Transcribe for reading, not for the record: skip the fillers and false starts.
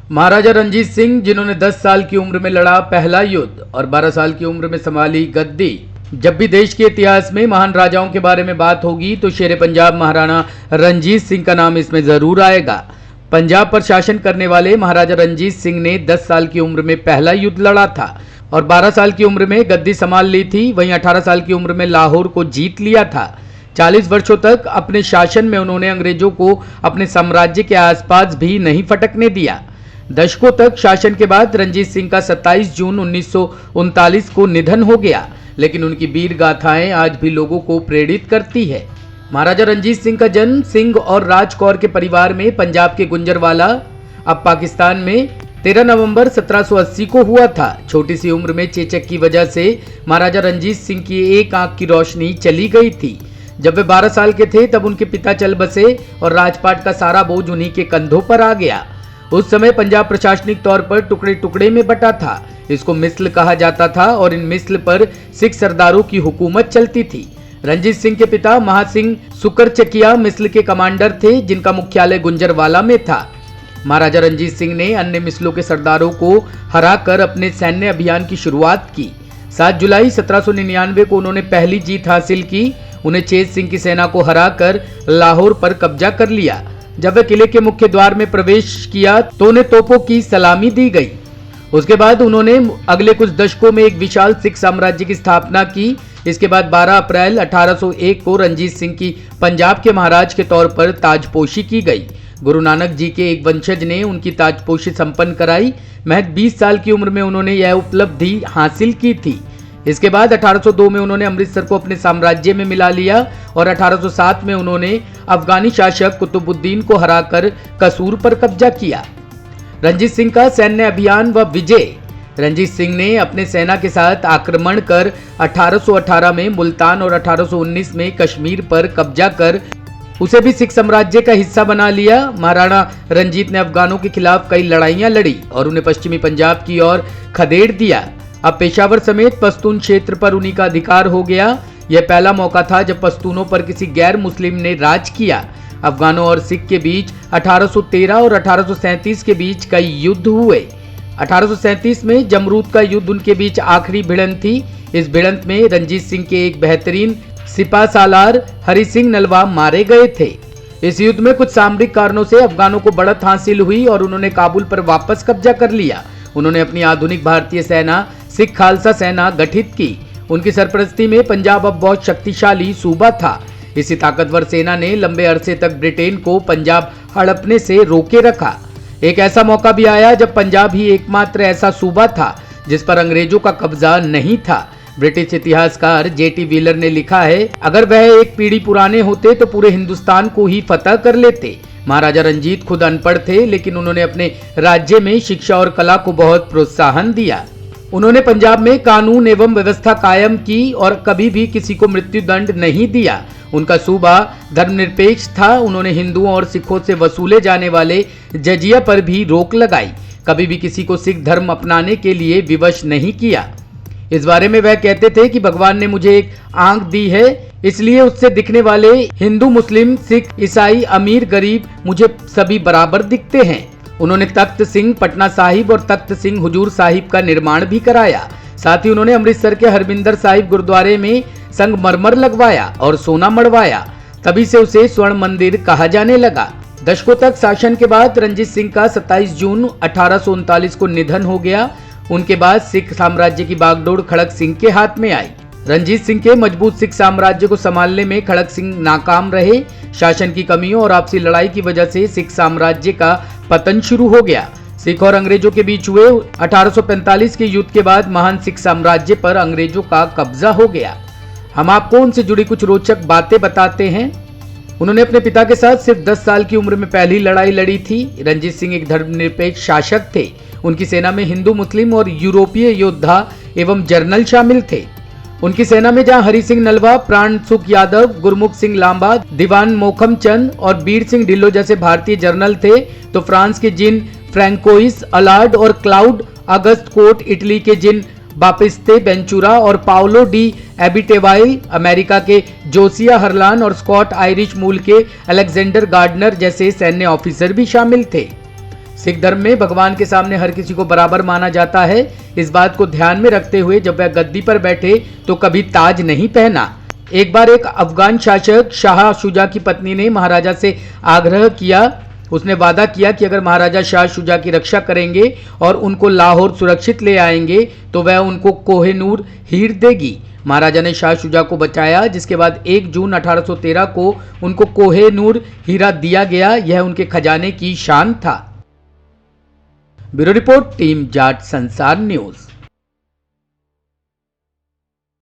महाराजा रणजीत सिंह, जिन्होंने 10 साल की उम्र में लड़ा पहला युद्ध और 12 साल की उम्र में संभाली गद्दी। जब भी देश के इतिहास में महान राजाओं के बारे में बात होगी तो शेर पंजाब महाराणा रणजीत सिंह का नाम इसमें जरूर आएगा। पंजाब पर शासन करने वाले महाराजा रणजीत सिंह ने 10 साल की उम्र में पहला युद्ध लड़ा था और 12 साल की उम्र में गद्दी संभाल ली थी। वहीं 18 साल की उम्र में लाहौर को जीत लिया था। 40 वर्षों तक अपने शासन में उन्होंने अंग्रेजों को अपने साम्राज्य के आसपास भी नहीं फटकने दिया। दशकों तक शासन के बाद रणजीत सिंह का 27 जून 1939 को निधन हो गया, लेकिन उनकी वीर गाथाएं आज भी लोगों को प्रेरित करती है। महाराजा रणजीत सिंह का जन्म सिंह और राज कौर के परिवार में पंजाब के गुंजरवाला, अब पाकिस्तान में 13 नवंबर 1780 को हुआ था। छोटी सी उम्र में चेचक की वजह से महाराजा रणजीत सिंह की एक आंख की रोशनी चली गई थी। जब वे 12 साल के थे तब उनके पिता चल बसे और राजपाट का सारा बोझ उन्हीं के कंधों पर आ गया। उस समय पंजाब प्रशासनिक तौर पर टुकड़े टुकड़े में बटा था। इसको मिस्ल कहा जाता था और इन मिस्ल पर सिख सरदारों की हुकूमत चलती थी। रणजीत सिंह के पिता महासिंह सुकरचकिया मिस्ल के कमांडर थे, जिनका मुख्यालय गुंजरवाला में था। महाराजा रणजीत सिंह ने अन्य मिस्लों के सरदारों को हराकर अपने सैन्य अभियान की शुरुआत की। 7 जुलाई 1799 को उन्होंने पहली जीत हासिल की। उन्हें चेत सिंह की सेना को हराकर लाहौर पर कब्जा कर लिया। जब वे किले के मुख्य द्वार में प्रवेश किया तो उन्हें तोपों की सलामी दी गई। उसके बाद उन्होंने अगले कुछ दशकों में एक विशाल सिख साम्राज्य की स्थापना की। इसके बाद 12 अप्रैल 1801 को रणजीत सिंह की पंजाब के महाराज के तौर पर ताजपोशी की गई। गुरु नानक जी के एक वंशज ने उनकी ताजपोशी संपन्न कराई। महज 20 साल की उम्र में उन्होंने यह उपलब्धि हासिल की थी। इसके बाद 1802 में उन्होंने अमृतसर को अपने साम्राज्य में मिला लिया और 1807 में उन्होंने अफगानी शासक कुतुबुद्दीन को हराकर कसूर पर कब्जा किया। रणजीत सिंह का सैन्य अभियान व विजय। रणजीत सिंह ने अपने सेना के साथ आक्रमण कर 1818 में मुल्तान और 1819 में कश्मीर पर कब्जा कर उसे भी सिख साम्राज्य का हिस्सा बना लिया। महाराणा रणजीत ने अफगानों के खिलाफ कई लड़ाइयां लड़ी और उन्हें पश्चिमी पंजाब की ओर खदेड़ दिया। अब पेशावर समेत पश्तून क्षेत्र पर उन्हीं का अधिकार हो गया। यह पहला मौका था जब पश्तूनों पर किसी गैर मुस्लिम ने राज किया। अफगानों और सिख के बीच 1813 और 1837 के बीच कई युद्ध हुए। 1837 में जमरूद का युद्ध उनके बीच आखिरी भिड़ंत थी। इस भिड़ंत में रणजीत सिंह के एक बेहतरीन सिपा सालार हरि सिंह नलवा मारे गए थे। इस युद्ध में कुछ सामरिक कारणों से अफगानों को बढ़त हासिल हुई और उन्होंने काबुल पर वापस कब्जा कर लिया। उन्होंने अपनी आधुनिक भारतीय सेना सिख खालसा सेना गठित की। उनकी सरपरस्ती में पंजाब अब बहुत शक्तिशाली सूबा था। इसी ताकतवर सेना ने लंबे अरसे तक ब्रिटेन को पंजाब हड़पने से रोके रखा। एक ऐसा मौका भी आया जब पंजाब ही एकमात्र ऐसा सूबा था जिस पर अंग्रेजों का कब्जा नहीं था। ब्रिटिश इतिहासकार जेटी व्हीलर ने लिखा है, अगर वह एक पीढ़ी पुराने होते तो पूरे हिंदुस्तान को ही फतह कर लेते। महाराजा रंजीत खुद अनपढ़ थे, लेकिन उन्होंने अपने राज्य में शिक्षा और कला को बहुत प्रोत्साहन दिया। उन्होंने पंजाब में कानून एवं व्यवस्था कायम की और कभी भी किसी को मृत्यु दंड नहीं दिया। उनका सूबा धर्मनिरपेक्ष था। उन्होंने हिंदुओं और सिखों से वसूले जाने वाले जजिया पर भी रोक लगाई। कभी भी किसी को सिख धर्म अपनाने के लिए विवश नहीं किया। इस बारे में वह कहते थे कि भगवान ने मुझे एक आंख दी है, इसलिए उससे दिखने वाले हिंदू, मुस्लिम, सिख, ईसाई, अमीर, गरीब मुझे सभी बराबर दिखते हैं। उन्होंने तख्त सिंह पटना साहिब और तख्त सिंह हुजूर साहिब का निर्माण भी कराया। साथ ही उन्होंने अमृतसर के हरमिंदर साहिब गुरुद्वारे में संगमरमर लगवाया और सोना मढ़वाया। तभी से उसे स्वर्ण मंदिर कहा जाने लगा। दशकों तक शासन के बाद रणजीत सिंह का 27 जून 1839 को निधन हो गया। उनके बाद सिख साम्राज्य की बागडोर खड़क सिंह के हाथ में आई। रणजीत सिंह के मजबूत सिख साम्राज्य को संभालने में खड़क सिंह नाकाम रहे। शासन की कमियों और आपसी लड़ाई की वजह से सिख साम्राज्य का पतन शुरू हो गया। सिख और अंग्रेजों के बीच हुए 1845 के युद्ध के बाद महान सिख साम्राज्य पर अंग्रेजों का कब्जा हो गया। हम आपको उनसे जुड़ी कुछ रोचक बातें बताते हैं। उन्होंने अपने पिता के साथ सिर्फ 10 साल की उम्र में पहली लड़ाई लड़ी थी। रणजीत सिंह एक धर्मनिरपेक्ष शासक थे। उनकी सेना में हिंदू, मुस्लिम और यूरोपीय योद्धा एवं जर्नल शामिल थे। उनकी सेना में जहां हरि सिंह नलवा, प्राण सुख यादव, गुरमुख सिंह लांबा, दीवान मोखम चंद और बीर सिंह ढिल्लो जैसे भारतीय जर्नल थे, तो फ्रांस के जिन फ्रैंकोइस, अलार्ड और क्लाउड अगस्त कोट, इटली के जिन बापिस्ते बेंचुरा और पाओलो डी एबिटेवाइल, अमेरिका के जोसिया हरलान और स्कॉट आयरिश मूल के अलेक्जेंडर गार्डनर जैसे सैन्य ऑफिसर भी शामिल थे। सिख धर्म में भगवान के सामने हर किसी को बराबर माना जाता है। इस बात को ध्यान में रखते हुए जब वह गद्दी पर बैठे तो कभी ताज नहीं पहना। एक बार एक अफगान शासक शाह शुजा की पत्नी ने महाराजा से आग्रह किया। उसने वादा किया कि अगर महाराजा शाह शुजा की रक्षा करेंगे और उनको लाहौर सुरक्षित ले आएंगे तो वह उनको कोहिनूर हीर देगी। महाराजा ने शाह शुजा को बचाया, जिसके बाद 1 जून 1813 को उनको कोहिनूर हीरा दिया गया। यह उनके खजाने की शान था। ब्यूरो रिपोर्ट, टीम जाट संसार न्यूज।